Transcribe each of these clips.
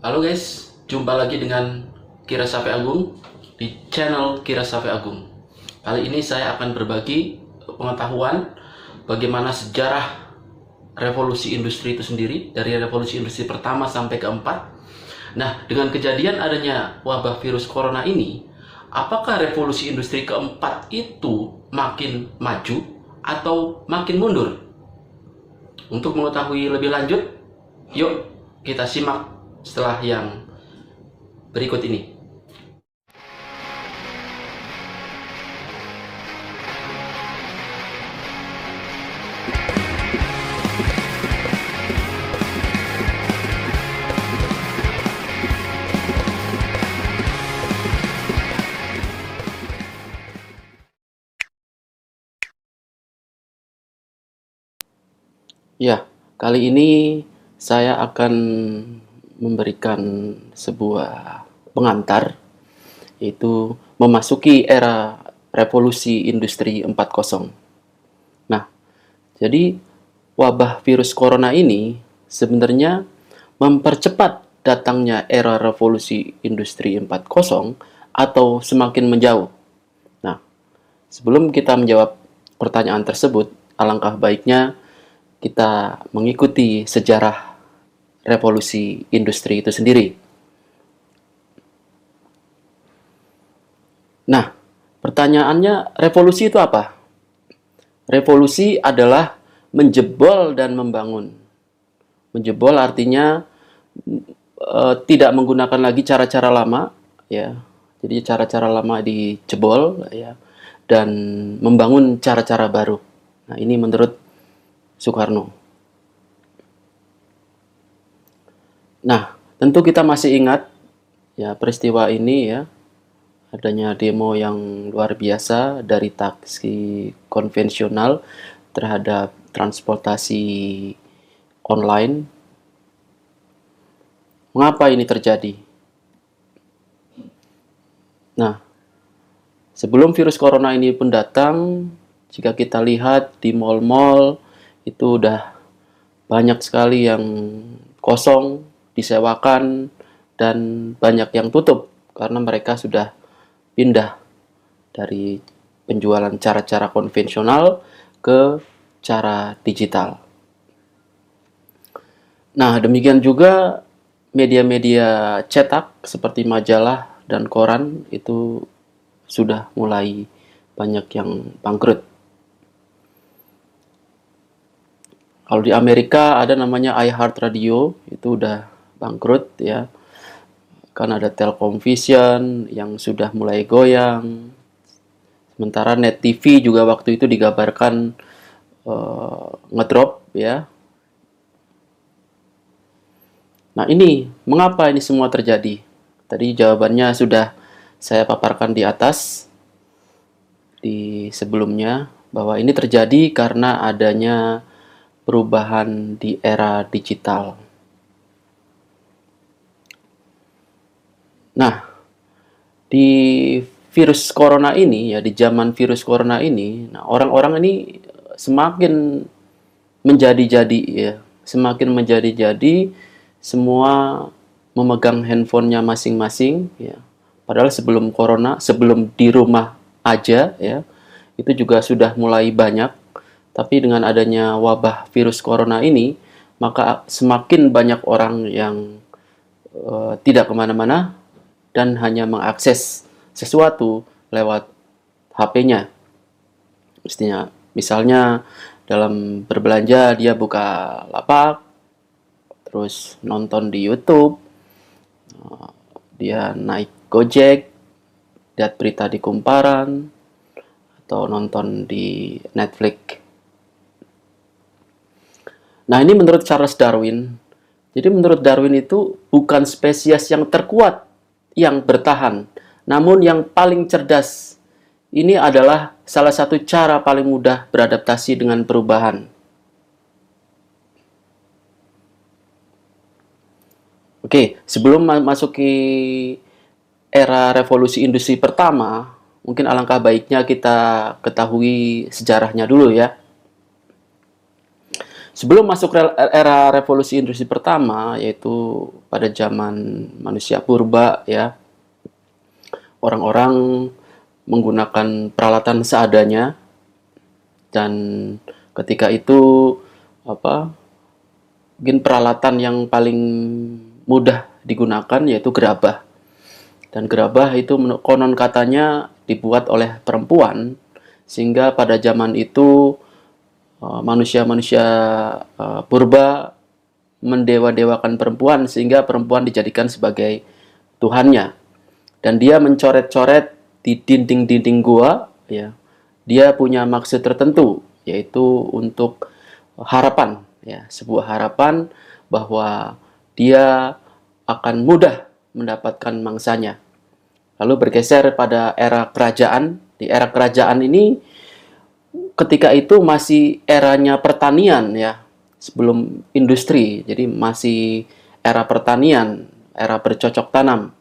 Halo guys, jumpa lagi dengan Kira Sape Agung di channel Kira Sape Agung. Kali ini saya akan berbagi pengetahuan bagaimana sejarah revolusi industri itu sendiri, dari revolusi industri pertama sampai keempat. Nah, dengan kejadian adanya wabah virus corona ini, apakah revolusi industri keempat itu makin maju atau makin mundur? Untuk mengetahui lebih lanjut, yuk kita simak setelah yang berikut ini. Ya, kali ini saya akan memberikan sebuah pengantar, yaitu memasuki era revolusi industri 4.0. Nah, jadi wabah virus corona ini sebenarnya mempercepat datangnya era revolusi industri 4.0 atau semakin menjauh. Nah, sebelum kita menjawab pertanyaan tersebut, alangkah baiknya kita mengikuti sejarah revolusi industri itu sendiri. Nah, pertanyaannya, revolusi itu apa? Revolusi adalah menjebol dan membangun. Menjebol artinya tidak menggunakan lagi cara-cara lama, ya. Jadi cara-cara lama dijebol, ya, dan membangun cara-cara baru. Nah, ini menurut Soekarno. Nah, tentu kita masih ingat ya peristiwa ini, ya, adanya demo yang luar biasa dari taksi konvensional terhadap transportasi online. Mengapa ini terjadi? Nah, sebelum virus corona ini pun datang, jika kita lihat di mal-mal itu udah banyak sekali yang kosong, disewakan, dan banyak yang tutup karena mereka sudah pindah dari penjualan cara-cara konvensional ke cara digital. Nah, demikian juga media-media cetak seperti majalah dan koran itu sudah mulai banyak yang bangkrut. Kalau di Amerika ada namanya iHeartRadio, itu udah bangkrut, ya. Kan ada Telkomvision yang sudah mulai goyang. Sementara Net TV juga waktu itu digambarkan ngedrop, ya. Nah, ini mengapa ini semua terjadi? Tadi jawabannya sudah saya paparkan di atas di sebelumnya, bahwa ini terjadi karena adanya perubahan di era digital. Nah, di virus corona ini, ya, di zaman virus corona ini, nah, orang-orang ini semakin menjadi-jadi, ya, semakin menjadi-jadi, semua memegang handphonenya masing-masing, ya. Padahal sebelum corona, sebelum di rumah aja, ya, itu juga sudah mulai banyak. Tapi dengan adanya wabah virus corona ini, maka semakin banyak orang yang tidak kemana-mana dan hanya mengakses sesuatu lewat HP-nya. Misalnya dalam berbelanja dia buka lapak, terus nonton di YouTube, dia naik Gojek, lihat berita di Kumparan, atau nonton di Netflix. Nah, ini menurut Charles Darwin. Jadi menurut Darwin itu bukan spesies yang terkuat yang bertahan, namun yang paling cerdas. Ini adalah salah satu cara paling mudah beradaptasi dengan perubahan. Oke, sebelum masuki era revolusi industri pertama, mungkin alangkah baiknya kita ketahui sejarahnya dulu, ya. Sebelum masuk era revolusi industri pertama, yaitu pada zaman manusia purba ya, orang-orang menggunakan peralatan seadanya, dan ketika itu apa, mungkin peralatan yang paling mudah digunakan yaitu gerabah. Dan gerabah itu konon katanya dibuat oleh perempuan, sehingga pada zaman itu manusia-manusia purba mendewa-dewakan perempuan, sehingga perempuan dijadikan sebagai tuhannya. Dan dia mencoret-coret di dinding-dinding gua, ya. Dia punya maksud tertentu, yaitu untuk harapan, ya, sebuah harapan bahwa dia akan mudah mendapatkan mangsanya. Lalu bergeser pada era kerajaan. Di era kerajaan ini, ketika itu masih eranya pertanian ya, sebelum industri. Jadi masih era pertanian, era bercocok tanam.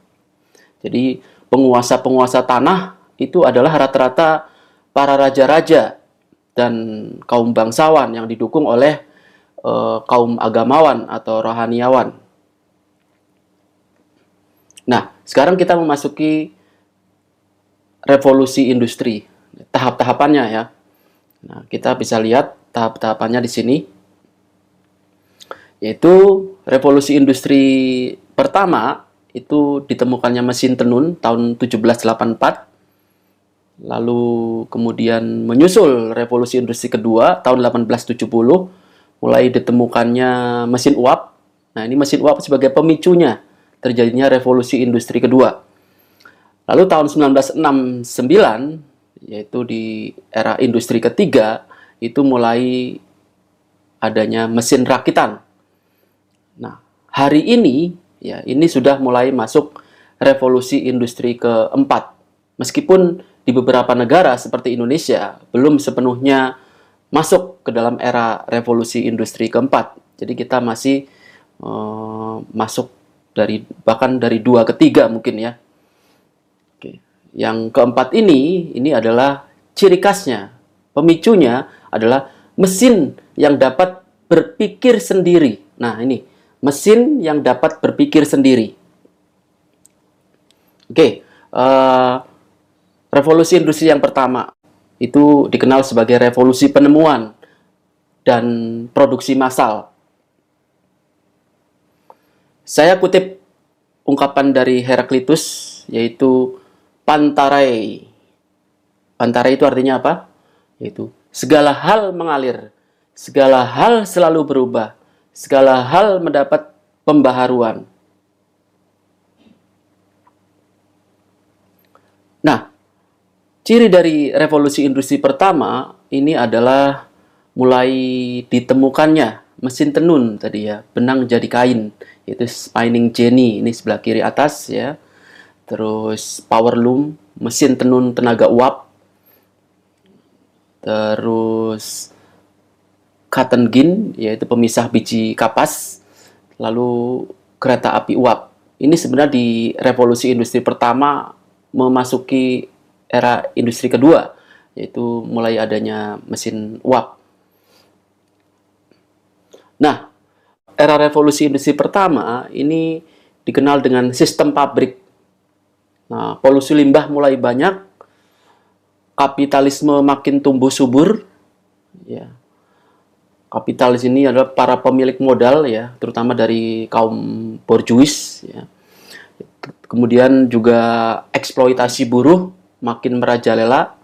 Jadi penguasa-penguasa tanah itu adalah rata-rata para raja-raja dan kaum bangsawan yang didukung oleh kaum agamawan atau rohaniawan. Nah, sekarang kita memasuki revolusi industri. Tahap-tahapannya ya. Nah, kita bisa lihat tahap-tahapannya di sini. Yaitu revolusi industri pertama itu ditemukannya mesin tenun tahun 1784. Lalu kemudian menyusul revolusi industri kedua tahun 1870, mulai ditemukannya mesin uap. Nah, ini mesin uap sebagai pemicunya terjadinya revolusi industri kedua. Lalu tahun 1969, yaitu di era industri ketiga, itu mulai adanya mesin rakitan. Nah, hari ini, ya, ini sudah mulai masuk revolusi industri keempat. Meskipun di beberapa negara seperti Indonesia belum sepenuhnya masuk ke dalam era revolusi industri keempat. Jadi kita masih masuk bahkan dari 2 ke 3 mungkin ya. Oke. Yang keempat ini adalah ciri khasnya. Pemicunya adalah mesin yang dapat berpikir sendiri. Nah, ini mesin yang dapat berpikir sendiri. Oke, revolusi industri yang pertama itu dikenal sebagai revolusi penemuan dan produksi massal. Saya kutip ungkapan dari Heraklitus, yaitu Pantarai. Pantarai itu artinya apa? Yaitu segala hal mengalir, segala hal selalu berubah, segala hal mendapat pembaharuan. Nah, ciri dari revolusi industri pertama ini adalah mulai ditemukannya mesin tenun tadi ya, benang jadi kain, yaitu spinning jenny, ini sebelah kiri atas ya. Terus power loom, mesin tenun tenaga uap. Terus cotton gin, yaitu pemisah biji kapas. Lalu kereta api uap. Ini sebenarnya di revolusi industri pertama memasuki era industri kedua, yaitu mulai adanya mesin uap. Nah, era revolusi industri pertama ini dikenal dengan sistem pabrik. Nah, polusi limbah mulai banyak, kapitalisme makin tumbuh subur. Ya. Kapitalis ini adalah para pemilik modal ya, terutama dari kaum borjuis ya. Kemudian juga eksploitasi buruh makin merajalela.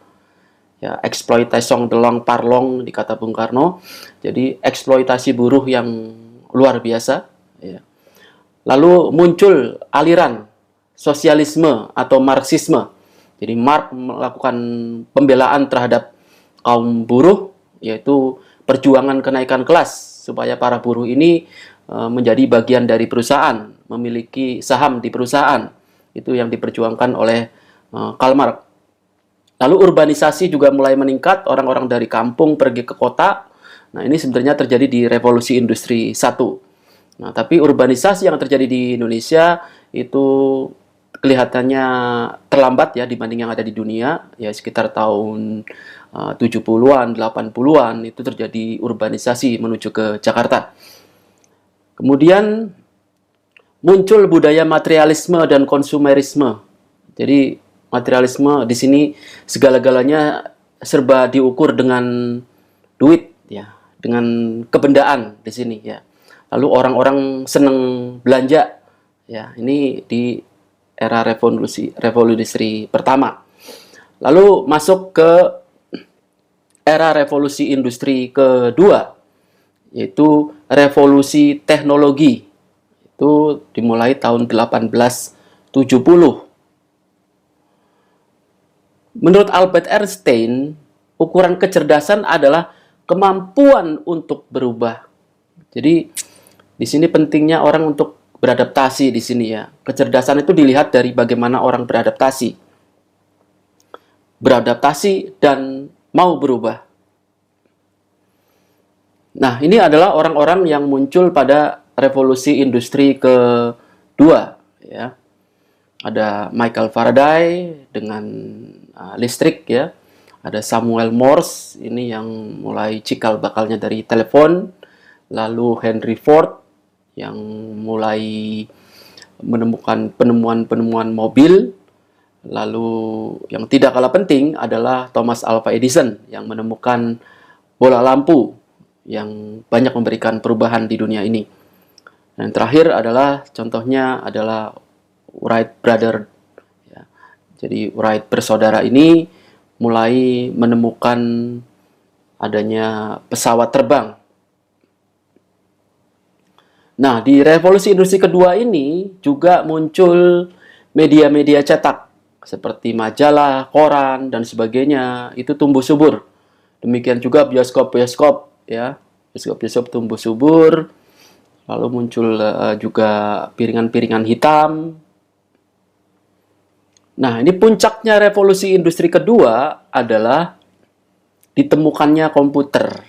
Ya, eksploitasi delong parlong di kata Bung Karno. Jadi eksploitasi buruh yang luar biasa ya. Lalu muncul aliran sosialisme atau marxisme. Jadi Marx melakukan pembelaan terhadap kaum buruh, yaitu perjuangan kenaikan kelas supaya para buruh ini menjadi bagian dari perusahaan, memiliki saham di perusahaan. Itu yang diperjuangkan oleh Karl Marx. Lalu urbanisasi juga mulai meningkat, orang-orang dari kampung pergi ke kota. Nah, ini sebenarnya terjadi di revolusi industri 1. Nah, tapi urbanisasi yang terjadi di Indonesia itu kelihatannya terlambat ya dibanding yang ada di dunia, ya sekitar tahun 70-an, 80-an itu terjadi urbanisasi menuju ke Jakarta. Kemudian muncul budaya materialisme dan konsumerisme. Jadi materialisme di sini segala-galanya serba diukur dengan duit ya, dengan kebendaan di sini ya. Lalu orang-orang senang belanja ya. Ini di era revolusi pertama. Lalu masuk ke era revolusi industri kedua, yaitu revolusi teknologi. Itu dimulai tahun 1870. Menurut Albert Einstein, ukuran kecerdasan adalah kemampuan untuk berubah. Jadi di sini pentingnya orang untuk beradaptasi di sini ya. Kecerdasan itu dilihat dari bagaimana orang beradaptasi. Beradaptasi dan mau berubah. Nah, ini adalah orang-orang yang muncul pada revolusi industri kedua ya. Ada Michael Faraday dengan listrik ya. Ada Samuel Morse ini yang mulai cikal bakalnya dari telepon. Lalu Henry Ford yang mulai menemukan penemuan-penemuan mobil. Lalu yang tidak kalah penting adalah Thomas Alva Edison yang menemukan bola lampu yang banyak memberikan perubahan di dunia ini. Dan terakhir adalah contohnya adalah Wright brother. Ya. Jadi Wright bersaudara ini mulai menemukan adanya pesawat terbang. Nah, di revolusi industri kedua ini juga muncul media-media cetak seperti majalah, koran, dan sebagainya. Itu tumbuh subur. Demikian juga bioskop-bioskop ya. Bioskop-bioskop tumbuh subur. Lalu muncul juga piringan-piringan hitam. Nah, ini puncaknya revolusi industri kedua adalah ditemukannya komputer.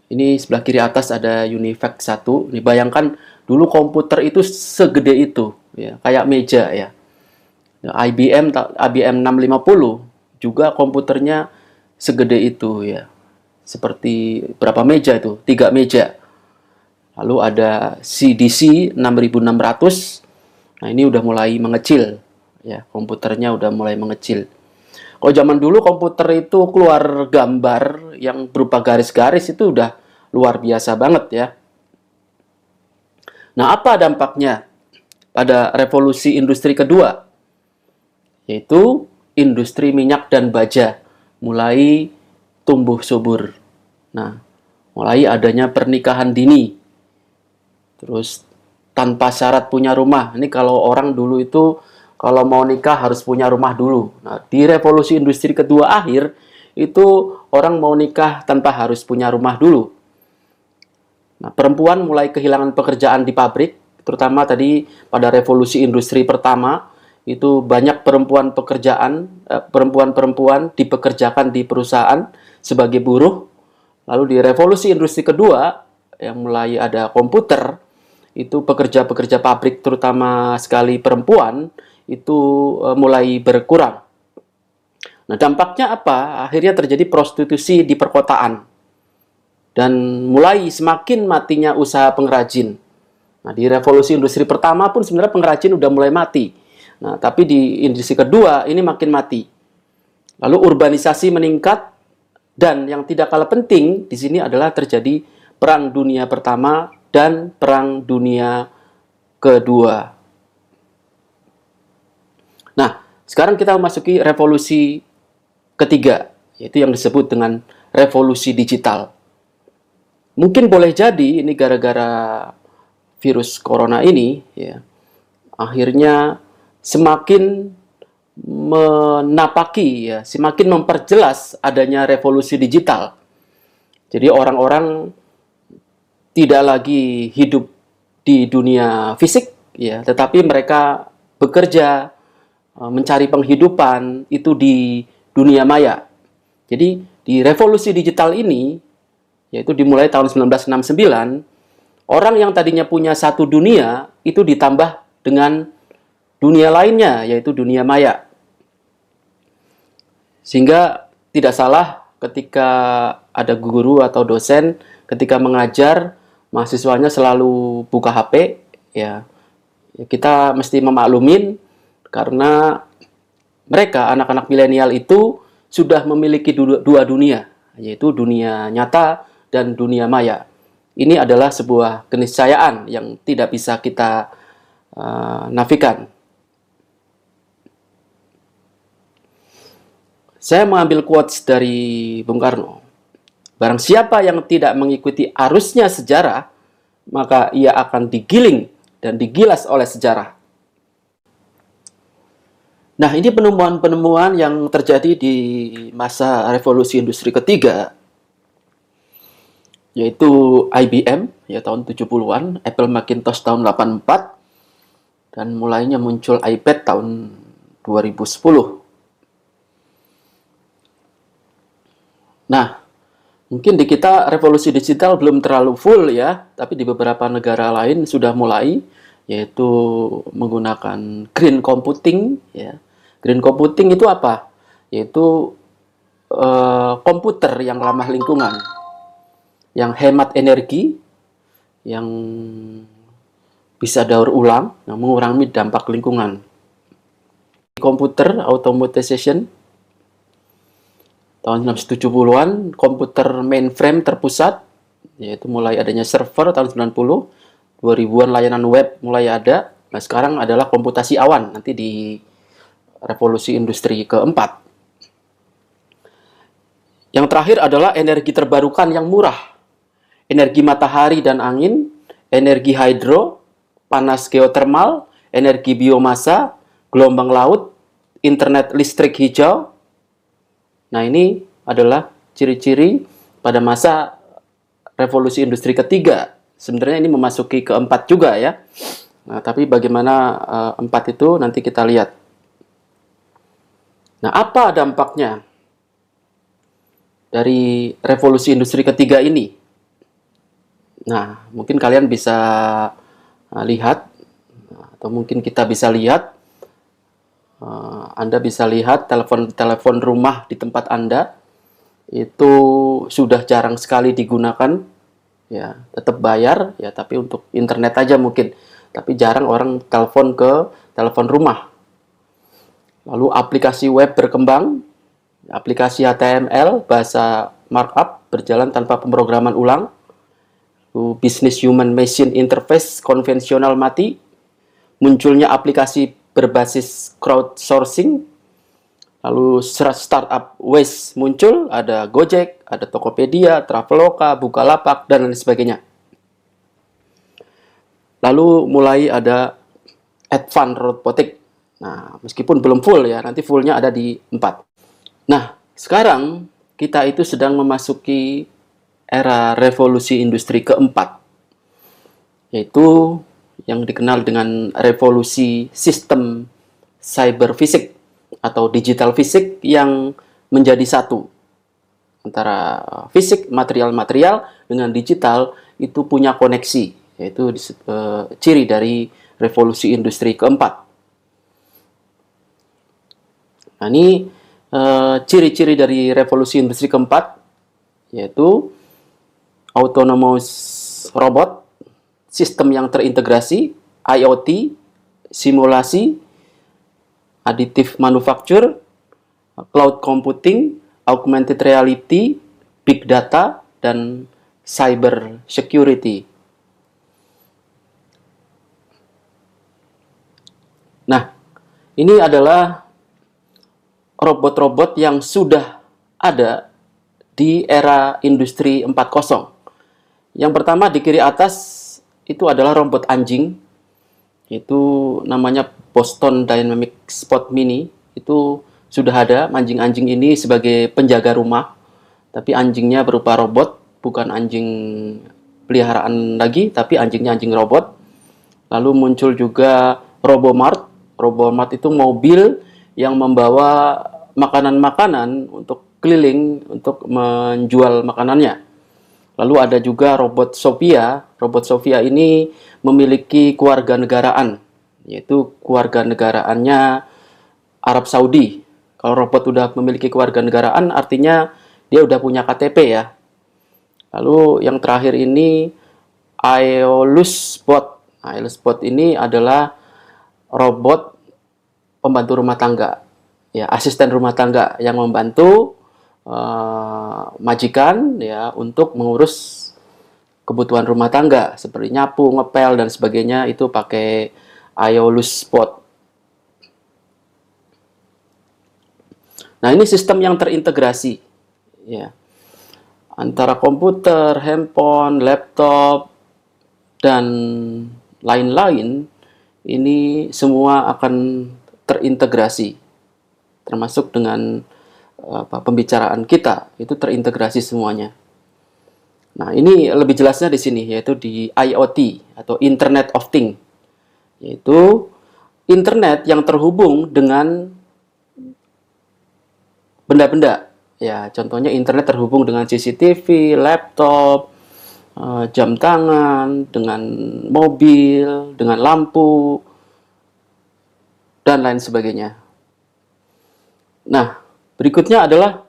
Ini sebelah kiri atas ada UNIVAC 1. Ini bayangkan dulu komputer itu segede itu, ya, kayak meja ya. IBM 650 juga komputernya segede itu ya. Seperti berapa meja itu? 3 meja. Lalu ada CDC 6600. Nah, ini udah mulai mengecil ya, komputernya udah mulai mengecil. Kalau zaman dulu komputer itu keluar gambar yang berupa garis-garis itu udah luar biasa banget ya. Nah, apa dampaknya pada revolusi industri kedua? Yaitu industri minyak dan baja mulai tumbuh subur. Nah, mulai adanya pernikahan dini. Terus tanpa syarat punya rumah. Ini kalau orang dulu itu kalau mau nikah harus punya rumah dulu. Nah, di revolusi industri kedua akhir, itu orang mau nikah tanpa harus punya rumah dulu. Nah, perempuan mulai kehilangan pekerjaan di pabrik, terutama tadi pada revolusi industri pertama, itu banyak perempuan-perempuan dipekerjakan di perusahaan sebagai buruh. Lalu di revolusi industri kedua, yang mulai ada komputer, itu pekerja-pekerja pabrik, terutama sekali perempuan, itu mulai berkurang. Nah, dampaknya apa? Akhirnya terjadi prostitusi di perkotaan. Dan mulai semakin matinya usaha pengrajin. Nah, di revolusi industri pertama pun sebenarnya pengrajin udah mulai mati. Nah, tapi di industri kedua ini makin mati. Lalu urbanisasi meningkat dan yang tidak kalah penting di sini adalah terjadi Perang Dunia Pertama dan Perang Dunia Kedua. Nah, sekarang kita memasuki revolusi ketiga, yaitu yang disebut dengan revolusi digital. Mungkin boleh jadi ini gara-gara virus corona ini, ya, akhirnya semakin menapaki, ya, semakin memperjelas adanya revolusi digital. Jadi orang-orang tidak lagi hidup di dunia fisik, ya, tetapi mereka bekerja, mencari penghidupan itu di dunia maya. Jadi di revolusi digital ini, yaitu dimulai tahun 1969, orang yang tadinya punya satu dunia itu ditambah dengan dunia lainnya, yaitu dunia maya. Sehingga tidak salah ketika ada guru atau dosen ketika mengajar mahasiswanya selalu buka HP, ya kita mesti memaklumin karena mereka anak-anak milenial itu sudah memiliki dua dunia, yaitu dunia nyata dan dunia maya. Ini adalah sebuah keniscayaan yang tidak bisa kita nafikan. Saya mengambil quotes dari Bung Karno. Barang siapa yang tidak mengikuti arusnya sejarah, maka ia akan digiling dan digilas oleh sejarah. Nah, ini penemuan-penemuan yang terjadi di masa revolusi industri ketiga, yaitu IBM ya tahun 70-an, Apple Macintosh tahun 84, dan mulainya muncul iPad tahun 2010. Nah, mungkin di kita revolusi digital belum terlalu full ya, tapi di beberapa negara lain sudah mulai, yaitu menggunakan green computing ya. Green computing itu apa? Yaitu komputer yang ramah lingkungan, yang hemat energi, yang bisa daur ulang, yang mengurangi dampak lingkungan. Komputer automatization tahun 1970-an, komputer mainframe terpusat, yaitu mulai adanya server tahun 90, 2000-an layanan web mulai ada. Nah, sekarang adalah komputasi awan, nanti di revolusi industri keempat. Yang terakhir adalah energi terbarukan yang murah. Energi matahari dan angin, energi hidro, panas geotermal, energi biomasa, gelombang laut, internet listrik hijau. Nah, ini adalah ciri-ciri pada masa revolusi industri ketiga. Sebenarnya ini memasuki keempat juga ya. Nah, tapi bagaimana empat itu nanti kita lihat. Nah, apa dampaknya dari revolusi industri ketiga ini? Nah, mungkin kalian bisa lihat, atau mungkin kita bisa lihat. Anda bisa lihat telepon rumah di tempat Anda itu sudah jarang sekali digunakan, ya tetap bayar ya, tapi untuk internet aja mungkin, tapi jarang orang telepon ke telepon rumah. Lalu aplikasi web berkembang, aplikasi HTML bahasa markup berjalan tanpa pemrograman ulang, business human machine interface konvensional mati, munculnya aplikasi berbasis crowdsourcing, lalu startup waste muncul, ada Gojek, ada Tokopedia, Traveloka, Bukalapak, dan lain sebagainya. Lalu mulai ada advanced robotic. Nah, meskipun belum full ya, nanti fullnya ada di 4. Nah, sekarang kita itu sedang memasuki era revolusi industri keempat, yaitu yang dikenal dengan revolusi sistem cyber fisik atau digital fisik yang menjadi satu. Antara fisik, material-material dengan digital itu punya koneksi, yaitu ciri dari revolusi industri keempat. Nah, ini ciri-ciri dari revolusi industri keempat, yaitu autonomous robot, sistem yang terintegrasi, IoT, simulasi, additive manufacture, cloud computing, augmented reality, big data, dan cyber security. Nah, ini adalah robot-robot yang sudah ada di era industri 4.0. Yang pertama di kiri atas itu adalah robot anjing, itu namanya Boston Dynamic Spot Mini. Itu sudah ada anjing-anjing ini sebagai penjaga rumah, tapi anjingnya berupa robot, bukan anjing peliharaan lagi, tapi anjingnya anjing robot. Lalu muncul juga Robomart. Robomart itu mobil yang membawa makanan-makanan untuk keliling untuk menjual makanannya. Lalu ada juga robot Sophia. Robot Sophia ini memiliki kewarganegaraan, yaitu kewarganegaraannya Arab Saudi. Kalau robot udah memiliki kewarganegaraan, artinya dia udah punya KTP ya. Lalu yang terakhir ini Aeolus Bot. Aeolus Bot ini adalah robot pembantu rumah tangga, ya, asisten rumah tangga yang membantu majikan ya untuk mengurus kebutuhan rumah tangga seperti nyapu, ngepel dan sebagainya, itu pakai Aeolus Bot. Nah, ini sistem yang terintegrasi ya antara komputer, handphone, laptop dan lain-lain. Ini semua akan terintegrasi, termasuk dengan pembicaraan kita, itu terintegrasi semuanya. Nah, ini lebih jelasnya di sini, yaitu di IoT atau Internet of Things, yaitu internet yang terhubung dengan benda-benda. Ya, contohnya internet terhubung dengan CCTV, laptop, jam tangan, dengan mobil, dengan lampu, dan lain sebagainya. Nah, berikutnya adalah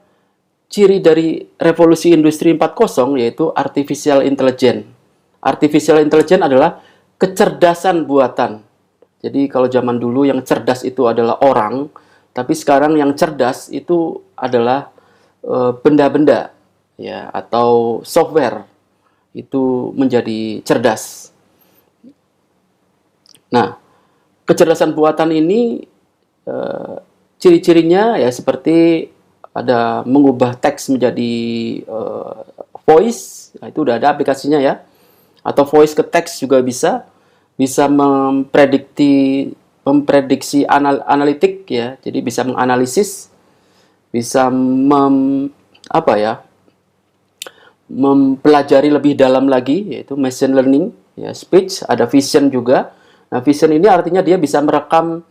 ciri dari revolusi industri 4.0, yaitu artificial intelligence. Artificial intelligence adalah kecerdasan buatan. Jadi kalau zaman dulu yang cerdas itu adalah orang, tapi sekarang yang cerdas itu adalah benda-benda ya atau software itu menjadi cerdas. Nah, kecerdasan buatan ini ciri-cirinya ya seperti ada mengubah teks menjadi voice, nah, itu udah ada aplikasinya ya. Atau voice ke teks juga bisa memprediksi analitik ya. Jadi bisa menganalisis, bisa mempelajari lebih dalam lagi, yaitu machine learning ya, speech, ada vision juga. Nah, vision ini artinya dia bisa merekam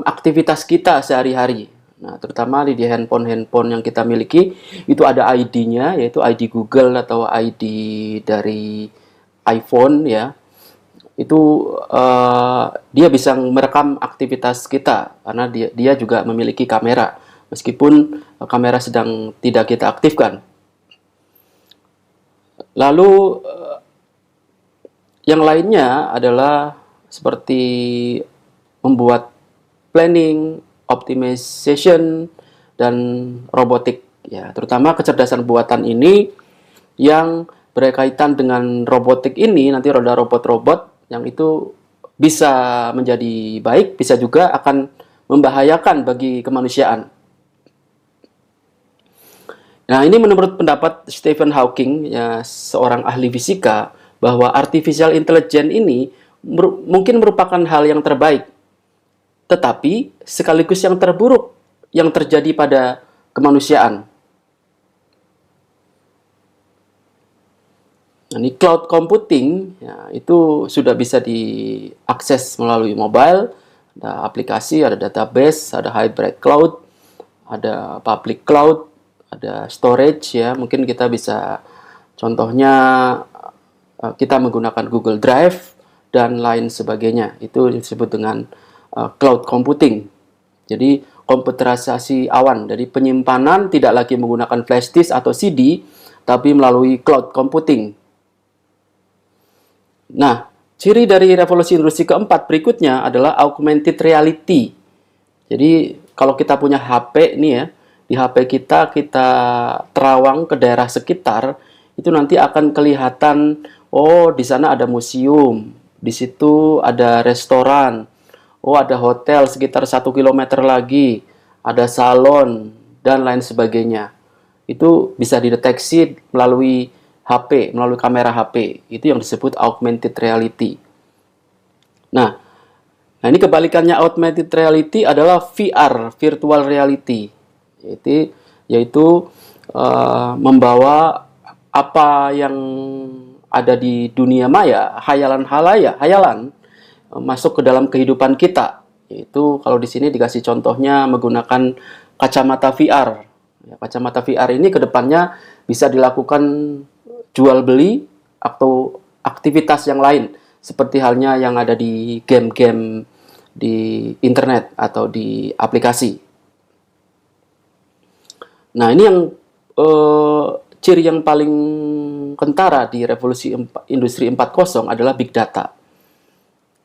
aktivitas kita sehari-hari. Nah, terutama di handphone yang kita miliki itu ada ID-nya, yaitu ID Google atau ID dari iPhone ya. Itu dia bisa merekam aktivitas kita karena dia juga memiliki kamera meskipun kamera sedang tidak kita aktifkan. Lalu yang lainnya adalah seperti membuat planning, optimization, dan robotik ya, terutama kecerdasan buatan ini yang berkaitan dengan robotik ini, nanti roda robot-robot yang itu bisa menjadi baik, bisa juga akan membahayakan bagi kemanusiaan. Nah, ini menurut pendapat Stephen Hawking, ya, seorang ahli fisika, bahwa artificial intelligence ini mungkin merupakan hal yang terbaik, tetapi sekaligus yang terburuk yang terjadi pada kemanusiaan. Nah, ini cloud computing, ya, itu sudah bisa diakses melalui mobile, ada aplikasi, ada database, ada hybrid cloud, ada public cloud, ada storage ya. Mungkin kita bisa contohnya kita menggunakan Google Drive dan lain sebagainya. Itu disebut dengan cloud computing. Jadi komputerisasi awan, dari penyimpanan tidak lagi menggunakan flash disk atau CD, tapi melalui cloud computing. Nah, ciri dari revolusi industri keempat berikutnya adalah augmented reality. Jadi kalau kita punya HP nih ya, di HP kita terawang ke daerah sekitar, itu nanti akan kelihatan, oh di sana ada museum, di situ ada restoran, oh ada hotel sekitar 1 kilometer lagi, ada salon, dan lain sebagainya. Itu bisa dideteksi melalui HP, melalui kamera HP. Itu yang disebut augmented reality. Nah, ini kebalikannya augmented reality adalah VR, virtual reality. Yaitu membawa apa yang ada di dunia maya, hayalan masuk ke dalam kehidupan kita. Yaitu kalau di sini dikasih contohnya menggunakan kacamata VR. Ya, kacamata VR ini ke depannya bisa dilakukan jual beli atau aktivitas yang lain seperti halnya yang ada di game-game di internet atau di aplikasi. Nah, ini yang ciri yang paling kentara di revolusi industri 4.0 adalah big data.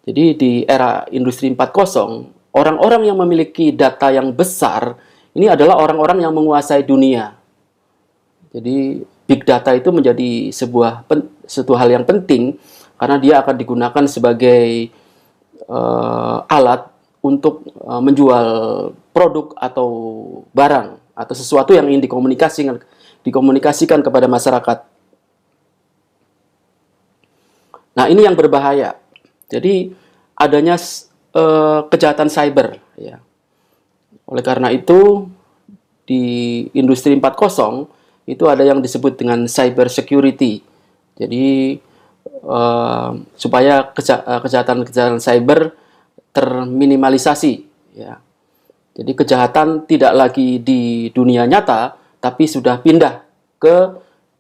Jadi di era industri 4.0, orang-orang yang memiliki data yang besar ini adalah orang-orang yang menguasai dunia. Jadi big data itu menjadi suatu hal yang penting karena dia akan digunakan sebagai alat untuk menjual produk atau barang atau sesuatu yang ingin dikomunikasikan kepada masyarakat. Nah, ini yang berbahaya. Jadi adanya kejahatan cyber, ya. Oleh karena itu di industri 4.0 itu ada yang disebut dengan cyber security. Jadi supaya kejahatan cyber terminimalisasi, ya. Jadi kejahatan tidak lagi di dunia nyata, tapi sudah pindah ke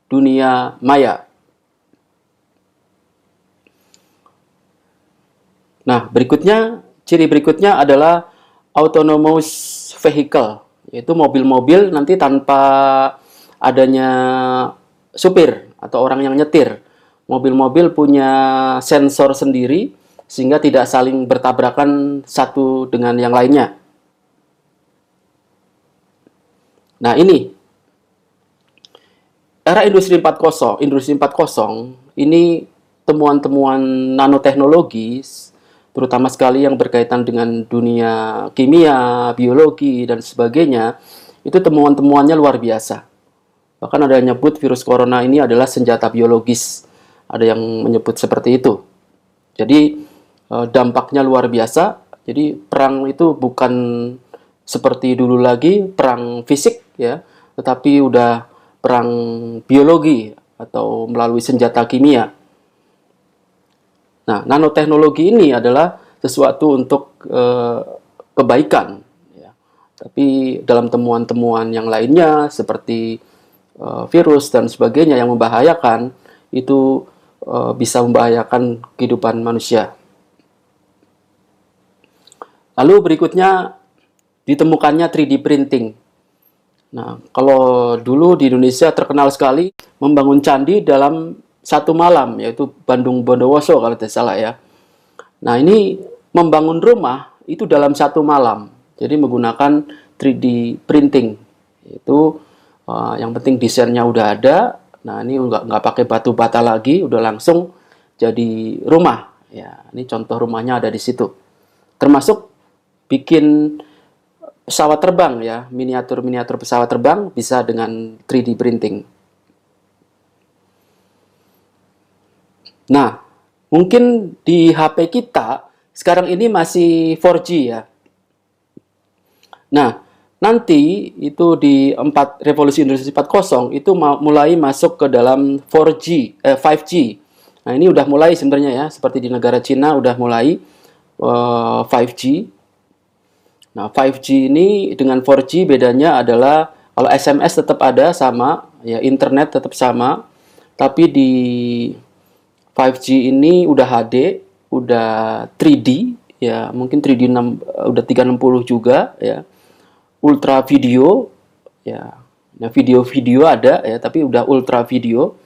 dunia maya. Nah, ciri berikutnya adalah autonomous vehicle, yaitu mobil-mobil nanti tanpa adanya supir atau orang yang nyetir. Mobil-mobil punya sensor sendiri sehingga tidak saling bertabrakan satu dengan yang lainnya. Nah, ini era industri 4.0, ini temuan-temuan nanoteknologi terutama sekali yang berkaitan dengan dunia kimia, biologi, dan sebagainya, itu temuan-temuannya luar biasa. Bahkan ada yang menyebut virus corona ini adalah senjata biologis. Ada yang menyebut seperti itu. Jadi, dampaknya luar biasa. Jadi, perang itu bukan seperti dulu lagi, perang fisik, ya, tetapi udah perang biologi atau melalui senjata kimia. Nah, nanoteknologi ini adalah sesuatu untuk kebaikan, ya. Tapi dalam temuan-temuan yang lainnya seperti virus dan sebagainya yang membahayakan, itu bisa membahayakan kehidupan manusia. Lalu berikutnya ditemukannya 3D printing. Nah, kalau dulu di Indonesia terkenal sekali membangun candi dalam satu malam, yaitu Bandung Bondowoso kalau tidak salah, ya. Nah, ini membangun rumah itu dalam satu malam. Jadi menggunakan 3D printing. Itu yang penting desainnya udah ada. Nah, ini nggak pakai batu bata lagi, udah langsung jadi rumah. Ya, ini contoh rumahnya ada di situ. Termasuk bikin pesawat terbang, ya, miniatur-miniatur pesawat terbang bisa dengan 3D printing. Nah, mungkin di HP kita sekarang ini masih 4G, ya. Nah, nanti itu di revolusi industri 4.0 itu mulai masuk ke dalam 5G. Nah, ini udah mulai sebenarnya, ya, seperti di negara Cina udah mulai 5G. Nah, 5G ini dengan 4G bedanya adalah kalau SMS tetap ada sama, ya, internet tetap sama, tapi di 5G ini udah HD, udah 3D, ya, mungkin 3D udah 360 juga, ya. Ultra video, ya. Nah, video-video ada, ya, tapi udah ultra video.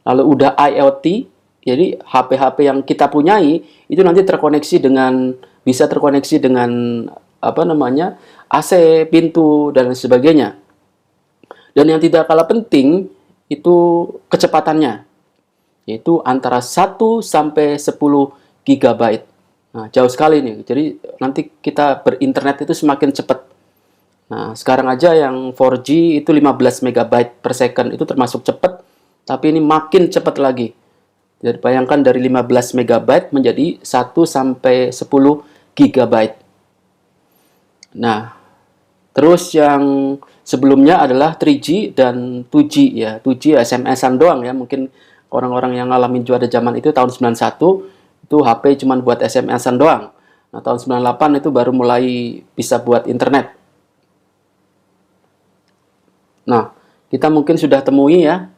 Lalu udah IoT, jadi HP-HP yang kita punyai itu nanti bisa terkoneksi dengan AC, pintu dan sebagainya. Dan yang tidak kalah penting itu kecepatannya, yaitu antara 1 sampai 10 GB. Nah, jauh sekali nih. Jadi nanti kita berinternet itu semakin cepat. Nah, sekarang aja yang 4G itu 15 MB per second itu termasuk cepat, tapi ini makin cepat lagi. Jadi bayangkan dari 15 MB menjadi 1 sampai 10 GB. Nah, terus yang sebelumnya adalah 3G dan 2G, ya. 2G SMS-an doang, ya. Mungkin orang-orang yang ngalamin juara zaman itu tahun 91, itu HP cuma buat SMS-an doang. Nah, tahun 98 itu baru mulai bisa buat internet. Nah, kita mungkin sudah temui, ya,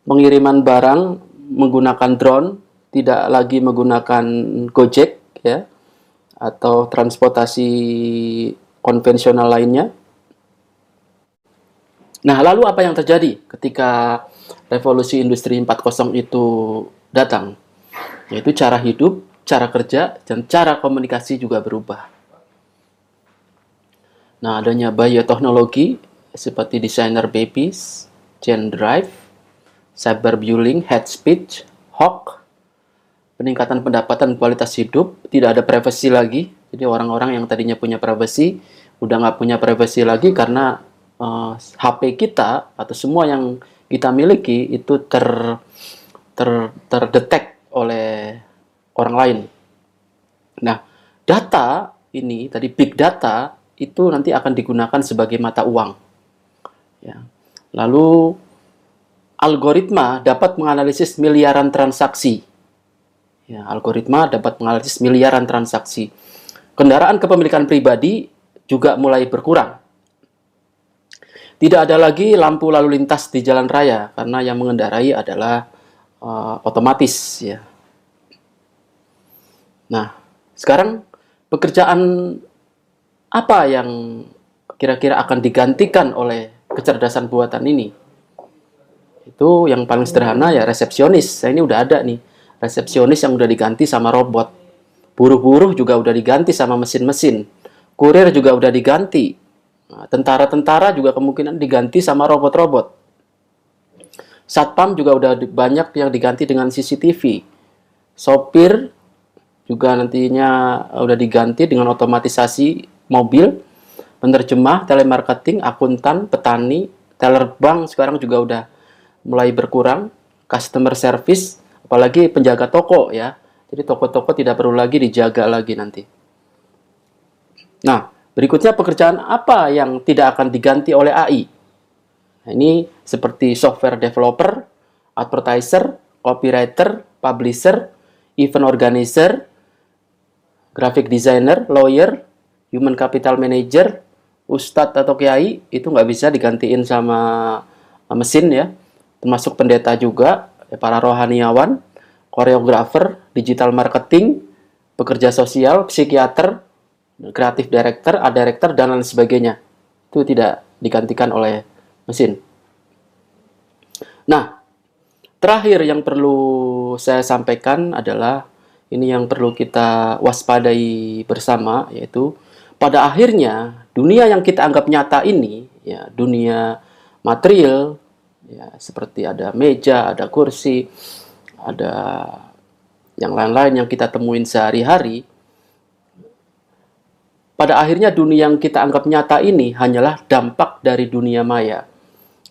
pengiriman barang menggunakan drone. tidak lagi menggunakan Gojek ya atau transportasi konvensional lainnya. Nah, lalu apa yang terjadi ketika revolusi industri 4.0 itu datang? Yaitu cara hidup, cara kerja, dan cara komunikasi juga berubah. Nah, adanya bioteknologi seperti designer babies, Gen Drive, cyberbullying, hate speech, hoax, peningkatan pendapatan kualitas hidup, tidak ada privasi lagi. Jadi orang-orang yang tadinya punya privasi, udah nggak punya privasi lagi karena HP kita atau semua yang kita miliki itu terdetek oleh orang lain. Nah, data ini tadi big data itu nanti akan digunakan sebagai mata uang. Ya. Lalu algoritma dapat menganalisis miliaran transaksi. Ya, algoritma dapat menganalisis miliaran transaksi. Kendaraan kepemilikan pribadi juga mulai berkurang. Tidak ada lagi lampu lalu lintas di jalan raya karena yang mengendarai adalah otomatis ya. Nah, sekarang pekerjaan apa yang kira-kira akan digantikan oleh kecerdasan buatan ini? Itu yang paling sederhana ya resepsionis. Nah, ini udah ada nih. Resepsionis yang udah diganti sama robot. Buruh-buruh juga udah diganti sama mesin-mesin. Kurir juga udah diganti. Nah, tentara-tentara juga kemungkinan diganti sama robot-robot. Satpam juga udah banyak yang diganti dengan CCTV. Sopir juga nantinya udah diganti dengan otomatisasi mobil. Penerjemah, telemarketing, akuntan, petani, teller bank sekarang juga udah mulai berkurang. Customer service, apalagi penjaga toko ya. Jadi toko-toko tidak perlu lagi dijaga lagi nanti. Nah, berikutnya pekerjaan apa yang tidak akan diganti oleh AI? Nah, ini seperti software developer, advertiser, copywriter, publisher, event organizer, graphic designer, lawyer, human capital manager, ustadz atau kiai, itu nggak bisa digantiin sama mesin ya. Termasuk pendeta juga, para rohaniawan, koreografer, digital marketing, pekerja sosial, psikiater, kreatif director, art director, dan lain sebagainya. Itu tidak digantikan oleh mesin. Nah, terakhir yang perlu saya sampaikan adalah ini yang perlu kita waspadai bersama, yaitu pada akhirnya dunia yang kita anggap nyata ini, ya dunia material, ya seperti ada meja, ada kursi, ada yang lain-lain yang kita temuin sehari-hari. Pada akhirnya dunia yang kita anggap nyata ini hanyalah dampak dari dunia maya.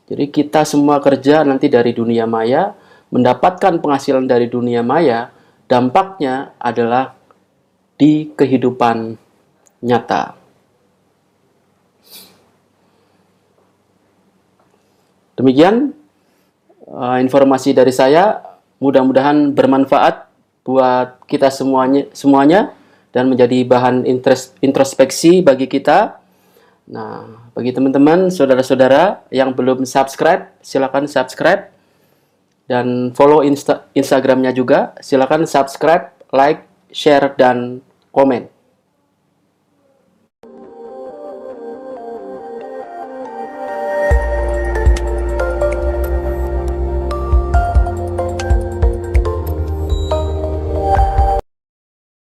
Jadi kita semua kerja nanti dari dunia maya, mendapatkan penghasilan dari dunia maya, dampaknya adalah di kehidupan nyata. Demikian informasi dari saya, mudah-mudahan bermanfaat buat kita semuanya dan menjadi bahan introspeksi bagi kita. Nah, bagi teman-teman, saudara-saudara yang belum subscribe, silakan subscribe dan follow Instagramnya juga. Silakan subscribe, like, share, dan komen.